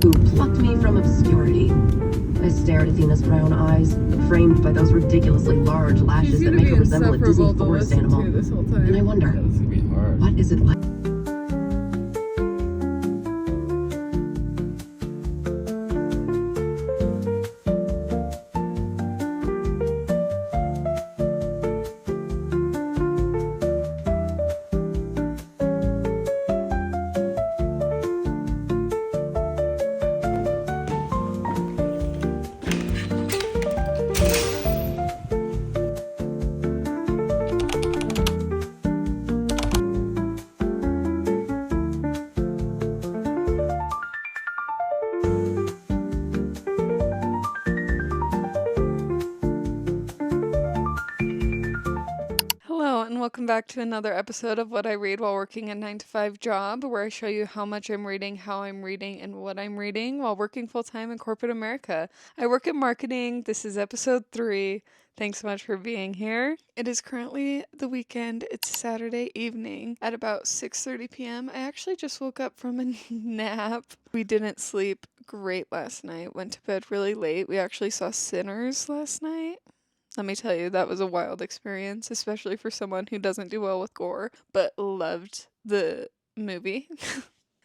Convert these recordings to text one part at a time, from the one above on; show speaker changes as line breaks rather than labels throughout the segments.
who plucked me from obscurity. I stared at Dina's brown eyes, framed by those ridiculously large lashes that make her resemble a Disney forest animal. And I wonder, what is it like?
Welcome back to another episode of What I Read While Working a 9-to-5 job, where I show you how much I'm reading, how I'm reading, and what I'm reading while working full-time in corporate America. I work in marketing. This is episode 3. Thanks so much for being here. It is currently the weekend. It's Saturday evening at about 6:30 p.m. I actually just woke up from a nap. We didn't sleep great last night. Went to bed really late. We actually saw Sinners last night. Let me tell you, that was a wild experience, especially for someone who doesn't do well with gore, but loved the movie.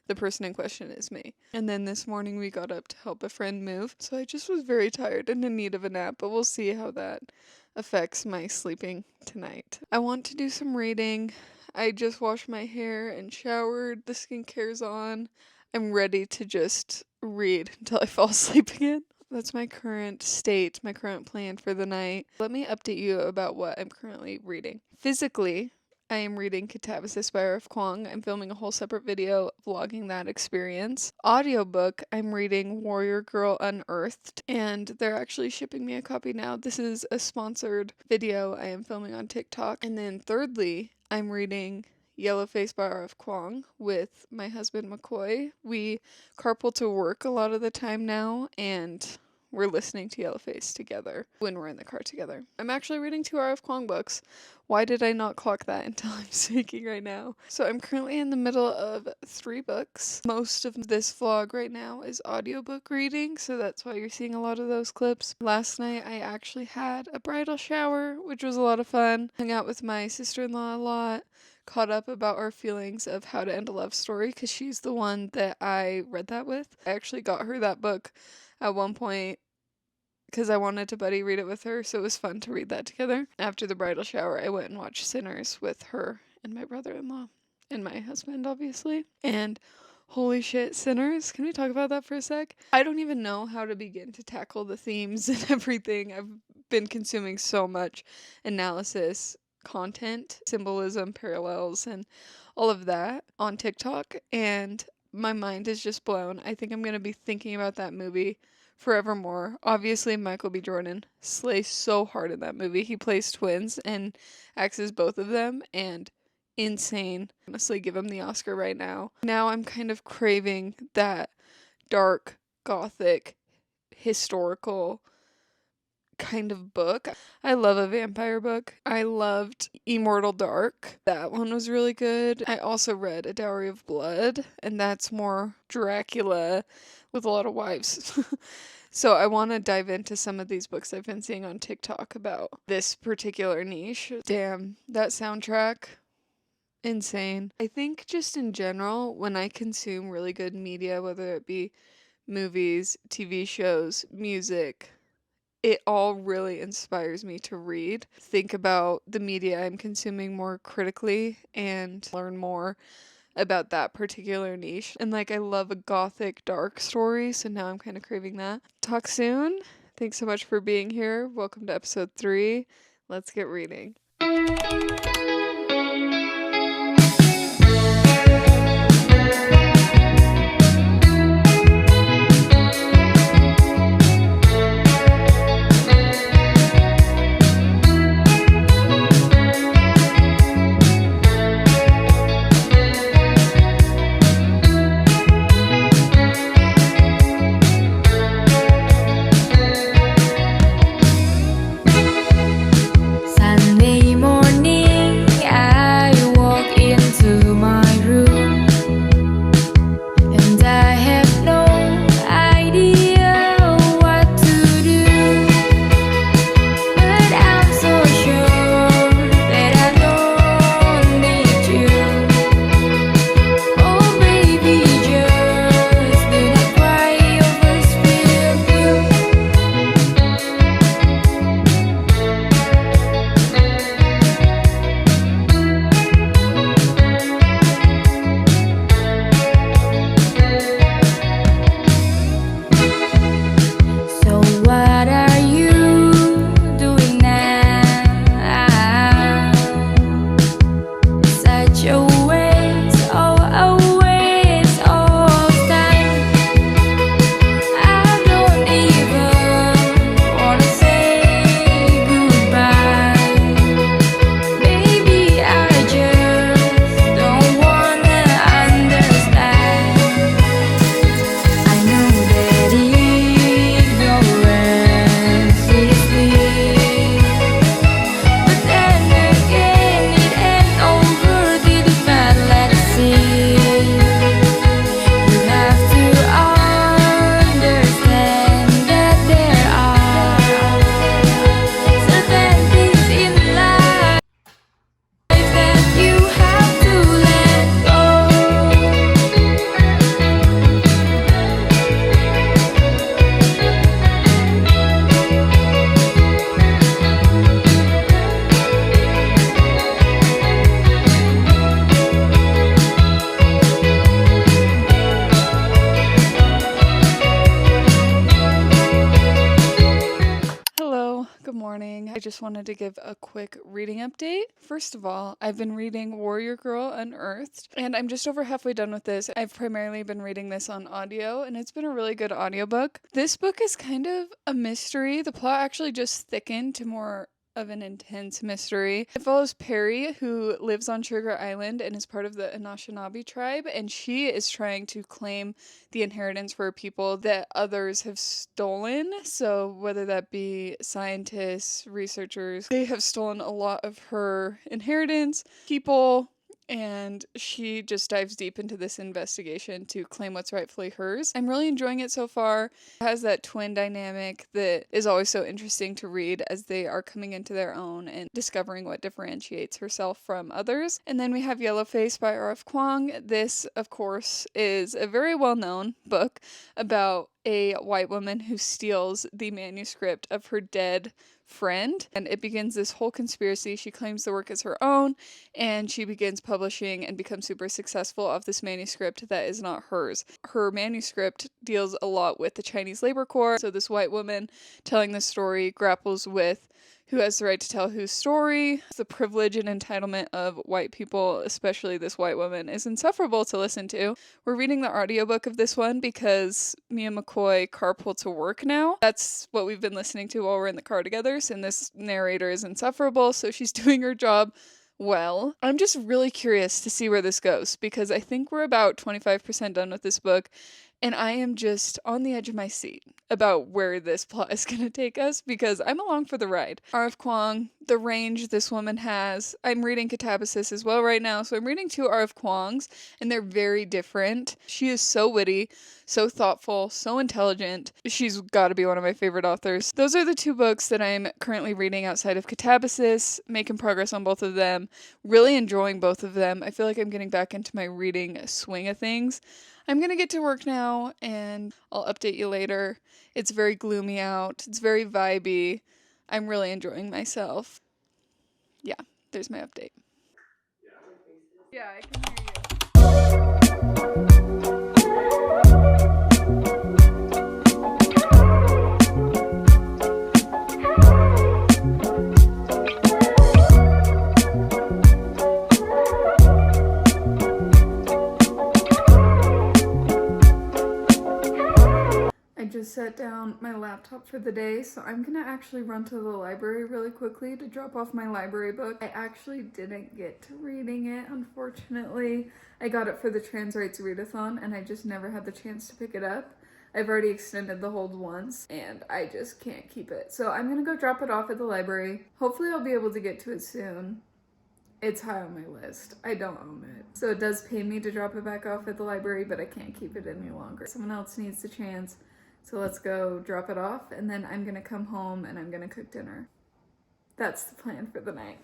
The person in question is me. And then this morning we got up to help a friend move, so I just was very tired and in need of a nap, but we'll see how that affects my sleeping tonight. I want to do some reading. I just washed my hair and showered. The skincare's on. I'm ready to just read until I fall asleep again. That's my current state, my current plan for the night. Let me update you about what I'm currently reading. Physically, I am reading Catabasis by R.F. Kuang. I'm filming a whole separate video vlogging that experience. Audiobook, I'm reading Warrior Girl Unearthed, and they're actually shipping me a copy now. This is a sponsored video I am filming on TikTok. And then thirdly, I'm reading Yellowface by R.F. Kuang with my husband McCoy. We carpool to work a lot of the time now, and we're listening to Yellowface together when we're in the car together. I'm actually reading 2 R.F. Kuang books. Why did I not clock that until I'm speaking right now? So I'm currently in the middle of 3 books. Most of this vlog right now is audiobook reading, so that's why you're seeing a lot of those clips. Last night I actually had a bridal shower, which was a lot of fun. Hung out with my sister-in-law a lot. Caught up about our feelings of how to end a love story, because she's the one that I read that with. I actually got her that book at one point because I wanted to buddy read it with her, so it was fun to read that together. After the bridal shower, I went and watched Sinners with her and my brother-in-law and my husband, obviously. And holy shit, Sinners. Can we talk about that for a sec? I don't even know how to begin to tackle the themes and everything. I've been consuming so much analysis content, symbolism, parallels, and all of that on TikTok, and my mind is just blown. I think I'm going to be thinking about that movie forevermore. Obviously, Michael B. Jordan slays so hard in that movie. He plays twins and acts as both of them, and insane. Honestly, give him the Oscar right now. Now I'm kind of craving that dark, gothic, historical kind of book. I love a vampire book. I loved Immortal Dark. That one was really good. I also read A Dowry of Blood, and that's more Dracula with a lot of wives. So I want to dive into some of these books I've been seeing on TikTok about this particular niche. Damn, that soundtrack, insane. I think just in general, when I consume really good media, whether it be movies, TV shows, music, it all really inspires me to read, think about the media I'm consuming more critically, and learn more about that particular niche. And I love a gothic dark story, so now I'm kind of craving that. Talk soon. Thanks so much for being here. Welcome to episode 3. Let's get reading.
Sunday morning
I just wanted to give a quick reading update. First of all, I've been reading Warrior Girl Unearthed, and I'm just over halfway done with this. I've primarily been reading this on audio, and it's been a really good audiobook. This book is kind of a mystery. The plot actually just thickened to more of an intense mystery. It follows Perry, who lives on Sugar Island and is part of the Anishinaabe tribe, and she is trying to claim the inheritance for people that others have stolen. So whether that be scientists, researchers, they have stolen a lot of her inheritance, people, and she just dives deep into this investigation to claim what's rightfully hers. I'm really enjoying it so far. It has that twin dynamic that is always so interesting to read as they are coming into their own and discovering what differentiates herself from others. And then we have Yellowface by R.F. Kuang. This, of course, is a very well-known book about a white woman who steals the manuscript of her dead friend, and it begins this whole conspiracy. She claims the work is her own, and she begins publishing and becomes super successful of this manuscript that is not hers. Her manuscript deals a lot with the Chinese labor corps, so this white woman telling the story grapples with who has the right to tell whose story. The privilege and entitlement of white people, especially this white woman, is insufferable to listen to. We're reading the audiobook of this one because me and McCoy carpool to work now. That's what we've been listening to while we're in the car together, and this narrator is insufferable, so she's doing her job well. I'm just really curious to see where this goes, because I think we're about 25% done with this book, and I am just on the edge of my seat about where this plot is going to take us, because I'm along for the ride. R.F. Kuang, the range this woman has. I'm reading Catabasis as well right now, so I'm reading two R.F. Kuangs, and they're very different. She is so witty, so thoughtful, so intelligent. She's got to be one of my favorite authors. Those are the two books that I'm currently reading outside of Catabasis, making progress on both of them, really enjoying both of them. I feel like I'm getting back into my reading swing of things. I'm going to get to work now, and I'll update you later. It's very gloomy out. It's very vibey. I'm really enjoying myself. Yeah, there's my update. Yeah, I can hear you. I just set down my laptop for the day, so I'm gonna actually run to the library really quickly to drop off my library book. I actually didn't get to reading it, unfortunately. I got it for the Trans Rights Readathon, and I just never had the chance to pick it up. I've already extended the hold once, and I just can't keep it. So I'm gonna go drop it off at the library. Hopefully I'll be able to get to it soon. It's high on my list. I don't own it. So it does pay me to drop it back off at the library, but I can't keep it any longer. Someone else needs the chance. So let's go drop it off, and then I'm gonna come home and I'm gonna cook dinner. That's the plan for the night.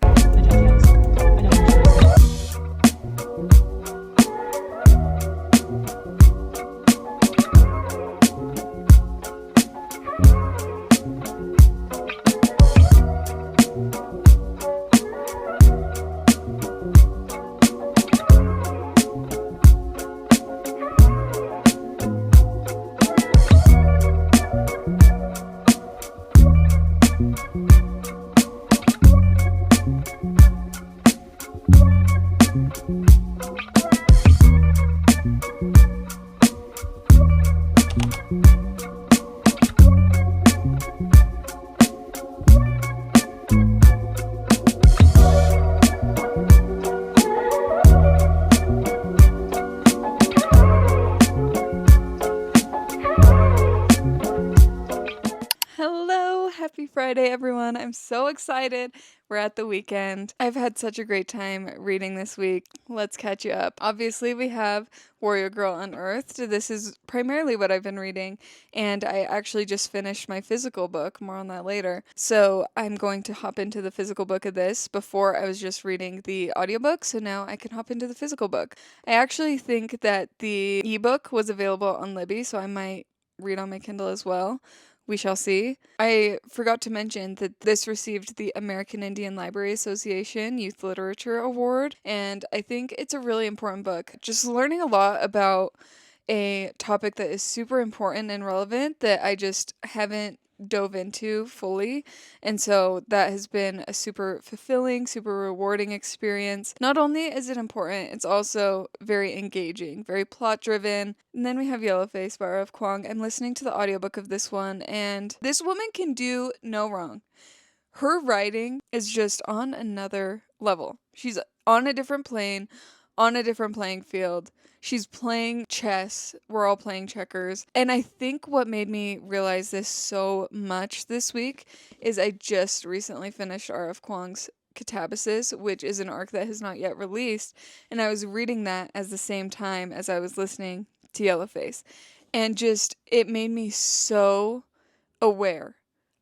Happy Friday, everyone. I'm so excited. We're at the weekend. I've had such a great time reading this week. Let's catch you up. Obviously, we have Warrior Girl Unearthed. This is primarily what I've been reading, and I actually just finished my physical book. More on that later. So I'm going to hop into the physical book of this. Before, I was just reading the audiobook, so now I can hop into the physical book. I actually think that the ebook was available on Libby, so I might read on my Kindle as well. We shall see. I forgot to mention that this received the American Indian Library Association Youth Literature Award, and I think it's a really important book. Just learning a lot about a topic that is super important and relevant that I just haven't dove into fully. And so that has been a super fulfilling, super rewarding experience. Not only is it important, it's also very engaging, very plot driven. And then we have Yellowface by R.F. Kuang. I'm listening to the audiobook of this one, and this woman can do no wrong. Her writing is just on another level. She's on a different plane, on a different playing field. She's playing chess. We're all playing checkers. And I think what made me realize this so much this week is I just recently finished R.F. Kuang's Catabasis, which is an arc that has not yet released. And I was reading that at the same time as I was listening to Yellowface. And just, it made me so aware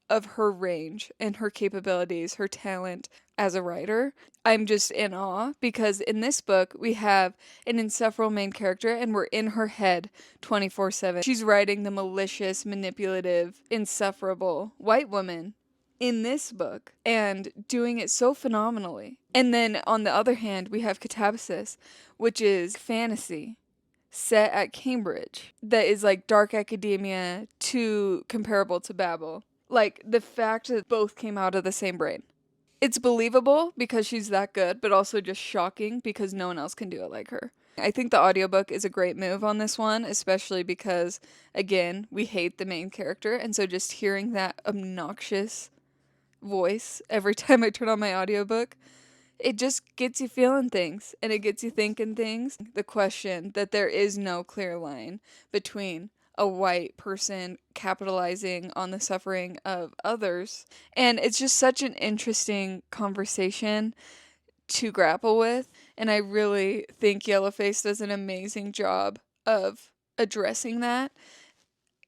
of her range and her capabilities, her talent as a writer. I'm just in awe because in this book we have an insufferable main character and we're in her head 24/7. She's writing the malicious, manipulative, insufferable white woman in this book and doing it so phenomenally. And then on the other hand, we have Catabasis, which is fantasy set at Cambridge that is like dark academia to comparable to Babel. Like, the fact that both came out of the same brain. It's believable because she's that good, but also just shocking because no one else can do it like her. I think the audiobook is a great move on this one, especially because, again, we hate the main character, and so just hearing that obnoxious voice every time I turn on my audiobook, it just gets you feeling things, and it gets you thinking things. The question that there is no clear line between a white person capitalizing on the suffering of others. And it's just such an interesting conversation to grapple with. And I really think Yellowface does an amazing job of addressing that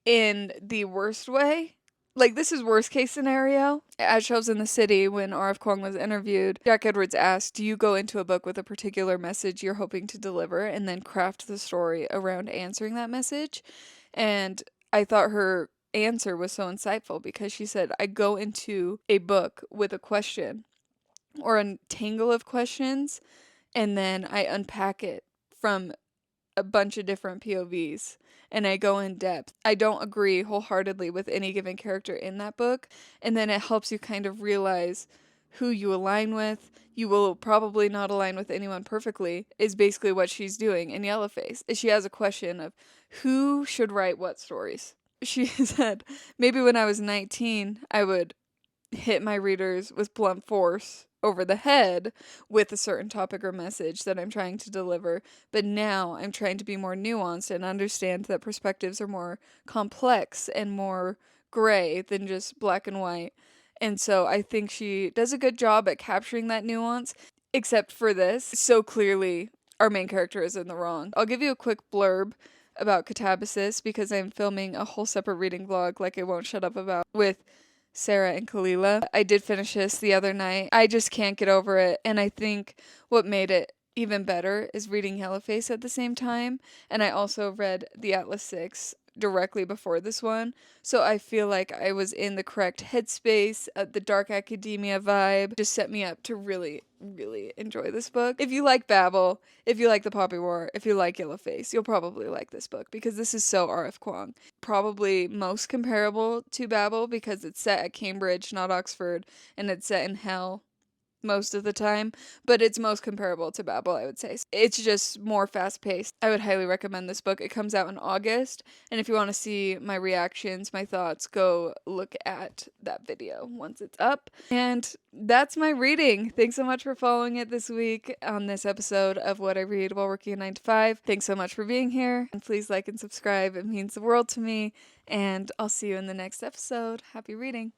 in the worst way. Like, this is worst case scenario. At Shelves in the City, when R.F. Kuang was interviewed, Jack Edwards asked, do you go into a book with a particular message you're hoping to deliver and then craft the story around answering that message? And I thought her answer was so insightful because she said, I go into a book with a question or a tangle of questions, and then I unpack it from a bunch of different POVs and I go in depth. I don't agree wholeheartedly with any given character in that book, and then it helps you kind of realize who you align with. You will probably not align with anyone perfectly, is basically what she's doing in Yellowface. She has a question of who should write what stories. She said, maybe when I was 19, I would hit my readers with blunt force over the head with a certain topic or message that I'm trying to deliver. But now I'm trying to be more nuanced and understand that perspectives are more complex and more gray than just black and white. And so I think she does a good job at capturing that nuance, except for this. So clearly, our main character is in the wrong. I'll give you a quick blurb about Catabasis because I'm filming a whole separate reading vlog like I won't shut up about with Sarah and Kalila. I did finish this the other night. I just can't get over it. And I think what made it even better is reading Yellowface at the same time. And I also read The Atlas 6 directly before this one. So I feel like I was in the correct headspace. The dark academia vibe just set me up to really, really enjoy this book. If you like Babel, if you like The Poppy War, if you like Yellowface, you'll probably like this book because this is so R.F. Kuang. Probably most comparable to Babel because it's set at Cambridge, not Oxford, and it's set in hell most of the time, but it's most comparable to Babel, I would say. It's just more fast-paced. I would highly recommend this book. It comes out in August, and if you want to see my reactions, my thoughts, go look at that video once it's up. And that's my reading. Thanks so much for following it this week on this episode of What I Read While Working a 9 to 5. Thanks so much for being here, and please like and subscribe. It means the world to me, and I'll see you in the next episode. Happy reading.